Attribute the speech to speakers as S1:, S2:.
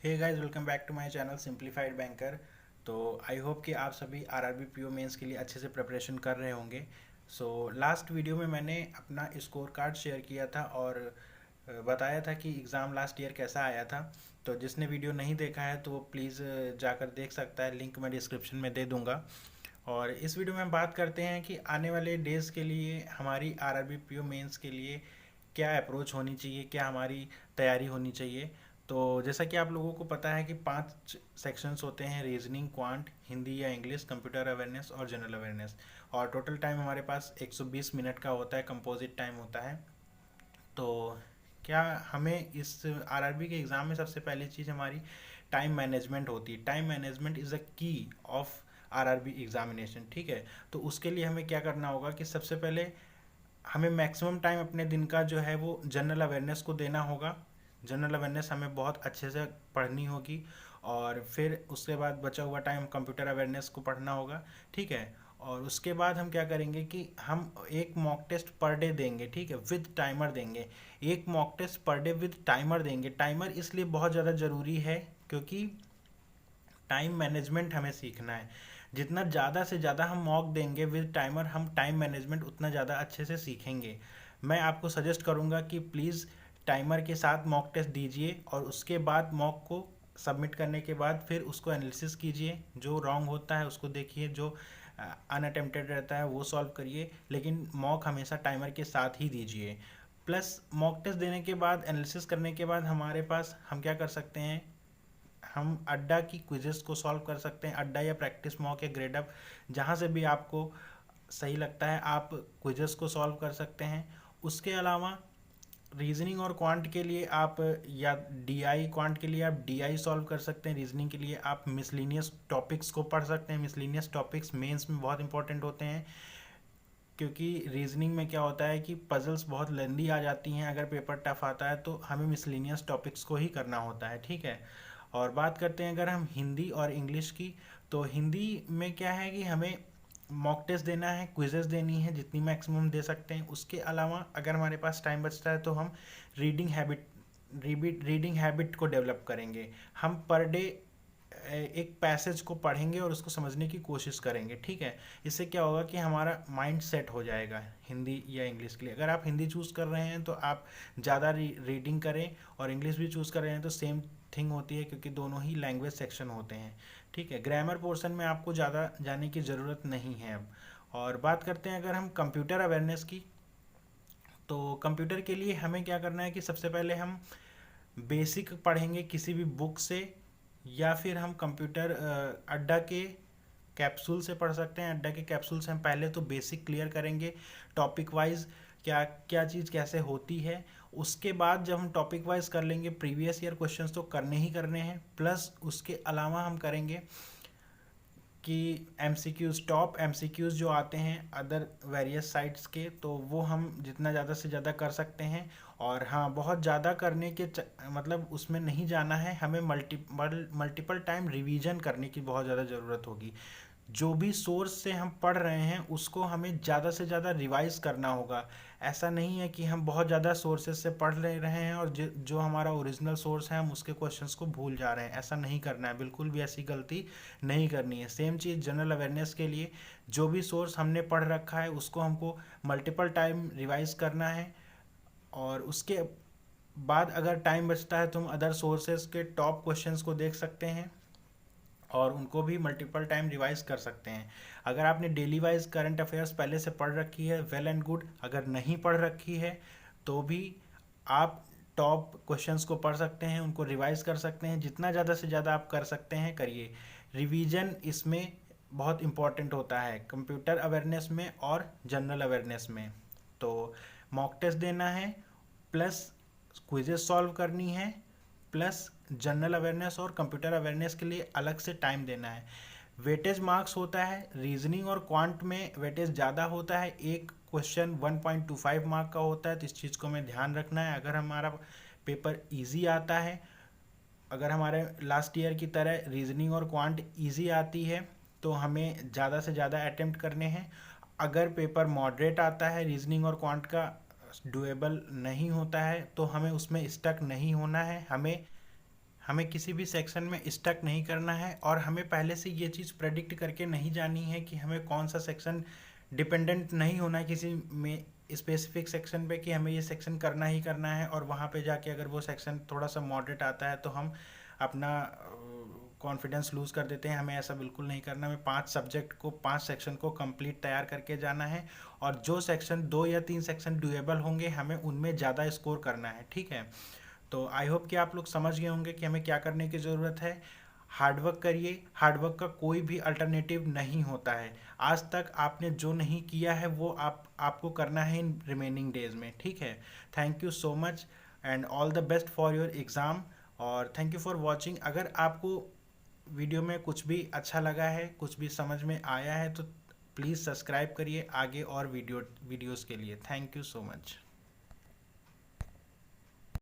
S1: Hey guys, welcome back to my channel simplified banker. तो I hope कि आप सभी आरआरबी पीओ मेंस के लिए अच्छे से प्रिपरेशन कर रहे होंगे। लास्ट वीडियो में मैंने अपना स्कोर कार्ड शेयर किया था और बताया था कि एग्ज़ाम लास्ट ईयर कैसा आया था। तो जिसने वीडियो नहीं देखा है तो वो प्लीज़ जाकर देख सकता है, लिंक मैं डिस्क्रिप्शन में दे दूँगा। और इस वीडियो में हम बात करते हैं कि आने वाले डेज़ के लिए हमारी आरआरबी पीओ मेंस के लिए क्या अप्रोच होनी चाहिए, क्या हमारी तैयारी होनी चाहिए। तो जैसा कि आप लोगों को पता है कि 5 सेक्शंस होते हैं: रीजनिंग, क्वांट, हिंदी या इंग्लिश, कंप्यूटर अवेयरनेस और जनरल अवेयरनेस। और टोटल टाइम हमारे पास 120 मिनट का होता है, कंपोजिट टाइम होता है। तो क्या हमें इस आरआरबी के एग्ज़ाम में सबसे पहली चीज़ हमारी टाइम मैनेजमेंट होती है। टाइम मैनेजमेंट इज़ अ की ऑफ आरआरबी एग्जामिनेशन, ठीक है। तो उसके लिए हमें क्या करना होगा कि सबसे पहले हमें मैक्सिमम टाइम अपने दिन का जो है वो जनरल अवेयरनेस को देना होगा। जनरल अवेयरनेस हमें बहुत अच्छे से पढ़नी होगी। और फिर उसके बाद बचा हुआ टाइम कंप्यूटर अवेयरनेस को पढ़ना होगा, ठीक है। और उसके बाद हम क्या करेंगे कि हम एक मॉक टेस्ट पर डे देंगे, ठीक है, विद टाइमर देंगे। एक mock test per day with timer देंगे। टाइमर इसलिए बहुत ज़्यादा ज़रूरी है क्योंकि टाइम मैनेजमेंट हमें सीखना है। जितना ज़्यादा से ज़्यादा हम मॉक देंगे विद टाइमर, हम टाइम मैनेजमेंट उतना ज़्यादा अच्छे से सीखेंगे। मैं आपको सजेस्ट करूँगा कि प्लीज़ टाइमर के साथ मॉक टेस्ट दीजिए और उसके बाद मॉक को सबमिट करने के बाद फिर उसको एनालिसिस कीजिए। जो रॉन्ग होता है उसको देखिए, जो अनअटेम्प्टेड रहता है वो सॉल्व करिए, लेकिन मॉक हमेशा टाइमर के साथ ही दीजिए। प्लस मॉक टेस्ट देने के बाद, एनालिसिस करने के बाद हमारे पास हम क्या कर सकते हैं, हम अड्डा की क्विजेस को सॉल्व कर सकते हैं। अड्डा या प्रैक्टिस मॉक या ग्रेड अप, जहाँ से भी आपको सही लगता है आप क्विजेस को सॉल्व कर सकते हैं। उसके अलावा रीजनिंग और क्वांट के लिए आप, या डीआई क्वांट के लिए आप डीआई सॉल्व कर सकते हैं। रीजनिंग के लिए आप मिसलिनियस टॉपिक्स को पढ़ सकते हैं। मिसलिनियस टॉपिक्स मेंस में बहुत इंपॉर्टेंट होते हैं क्योंकि रीजनिंग में क्या होता है कि पजल्स बहुत लेंदी आ जाती हैं। अगर पेपर टफ आता है तो हमें मिसलिनियस टॉपिक्स को ही करना होता है, ठीक है। और बात करते हैं अगर हम हिंदी और इंग्लिश की, तो हिंदी में क्या है कि हमें मॉक टेस्ट देना है, क्विजेस देनी है जितनी मैक्सिमम दे सकते हैं। उसके अलावा अगर हमारे पास टाइम बचता है तो हम रीडिंग हैबिट को डेवलप करेंगे। हम पर डे एक पैसेज को पढ़ेंगे और उसको समझने की कोशिश करेंगे, ठीक है। इससे क्या होगा कि हमारा माइंड सेट हो जाएगा हिंदी या इंग्लिश के लिए। अगर आप हिंदी चूज़ कर रहे हैं तो आप ज़्यादा रीडिंग करें, और इंग्लिश भी चूज़ कर रहे हैं तो सेम थिंग होती है क्योंकि दोनों ही लैंग्वेज सेक्शन होते हैं, ठीक है। ग्रामर पोर्शन में आपको ज़्यादा जाने की ज़रूरत नहीं है अब। और बात करते हैं अगर हम कंप्यूटर अवेयरनेस की, तो कंप्यूटर के लिए हमें क्या करना है कि सबसे पहले हम बेसिक पढ़ेंगे किसी भी बुक से, या फिर हम कंप्यूटर अड्डा के कैप्सूल से पढ़ सकते हैं। अड्डा के कैप्सूल से हम पहले तो बेसिक क्लियर करेंगे, टॉपिक वाइज क्या क्या चीज़ कैसे होती है। उसके बाद जब हम टॉपिक वाइज कर लेंगे, प्रीवियस ईयर क्वेश्चंस तो करने ही करने हैं, प्लस उसके अलावा हम करेंगे कि एमसीक्यूज़, टॉप एमसीक्यूज़ जो आते हैं अदर वेरियस साइट्स के, तो वो हम जितना ज़्यादा से ज़्यादा कर सकते हैं। और हाँ, बहुत ज़्यादा करने के मतलब उसमें नहीं जाना है, हमें मल्टीपल टाइम रिवीजन करने की बहुत ज़्यादा ज़रूरत होगी। जो भी सोर्स से हम पढ़ रहे हैं उसको हमें ज़्यादा से ज़्यादा रिवाइज करना होगा। ऐसा नहीं है कि हम बहुत ज़्यादा सोर्सेज से पढ़ ले रहे हैं और जो हमारा ओरिजिनल सोर्स है हम उसके क्वेश्चंस को भूल जा रहे हैं। ऐसा नहीं करना है, बिल्कुल भी ऐसी गलती नहीं करनी है। सेम चीज़ जनरल अवेयरनेस के लिए, जो भी सोर्स हमने पढ़ रखा है उसको हमको मल्टीपल टाइम रिवाइज करना है। और उसके बाद अगर टाइम बचता है तो हम अदर सोर्सेज के टॉप क्वेश्चंस को देख सकते हैं और उनको भी मल्टीपल टाइम रिवाइज कर सकते हैं। अगर आपने डेली वाइज करंट अफेयर्स पहले से पढ़ रखी है, वेल एंड गुड। अगर नहीं पढ़ रखी है तो भी आप टॉप क्वेश्चंस को पढ़ सकते हैं, उनको रिवाइज कर सकते हैं। जितना ज़्यादा से ज़्यादा आप कर सकते हैं करिए। रिवीजन इसमें बहुत इम्पॉर्टेंट होता है, कंप्यूटर अवेयरनेस में और जनरल अवेयरनेस में। तो मॉक टेस्ट देना है, प्लस क्विजेस सॉल्व करनी है, प्लस जनरल अवेयरनेस और कंप्यूटर अवेयरनेस के लिए अलग से टाइम देना है। वेटेज मार्क्स होता है, रीजनिंग और क्वांट में वेटेज ज़्यादा होता है। एक क्वेश्चन 1.25 मार्क का होता है, तो इस चीज़ को हमें ध्यान रखना है। अगर हमारा पेपर इजी आता है, अगर हमारे लास्ट ईयर की तरह रीजनिंग और क्वांट इजी आती है तो हमें ज़्यादा से ज़्यादा अटेम्प्ट करने हैं। अगर पेपर मॉडरेट आता है, रीजनिंग और क्वांट का डुएबल नहीं होता है, तो हमें उसमें स्टक नहीं होना है। हमें हमें किसी भी सेक्शन में स्टक नहीं करना है और हमें पहले से ये चीज़ प्रेडिक्ट करके नहीं जानी है कि हमें कौन सा सेक्शन, डिपेंडेंट नहीं होना है किसी में स्पेसिफिक सेक्शन पे कि हमें ये सेक्शन करना ही करना है, और वहाँ पे जाके अगर वो सेक्शन थोड़ा सा मॉडरेट आता है तो हम अपना कॉन्फिडेंस लूज़ कर देते हैं। हमें ऐसा बिल्कुल नहीं करना। हमें 5 सेक्शन को कंप्लीट तैयार करके जाना है, और जो सेक्शन 2 या 3 सेक्शन ड्यूएबल होंगे हमें उनमें ज़्यादा स्कोर करना है, ठीक है। तो आई होप कि आप लोग समझ गए होंगे कि हमें क्या करने की ज़रूरत है। हार्डवर्क करिए, हार्डवर्क का कोई भी अल्टरनेटिव नहीं होता है। आज तक आपने जो नहीं किया है वो आपको करना है इन रिमेनिंग डेज में, ठीक है। Thank you so much and all the best for your exam, और थैंक यू फॉर वॉचिंग। अगर आपको वीडियो में कुछ भी अच्छा लगा है, कुछ भी समझ में आया है, तो प्लीज़ सब्सक्राइब करिए आगे और वीडियोज़ के लिए। Thank you so much.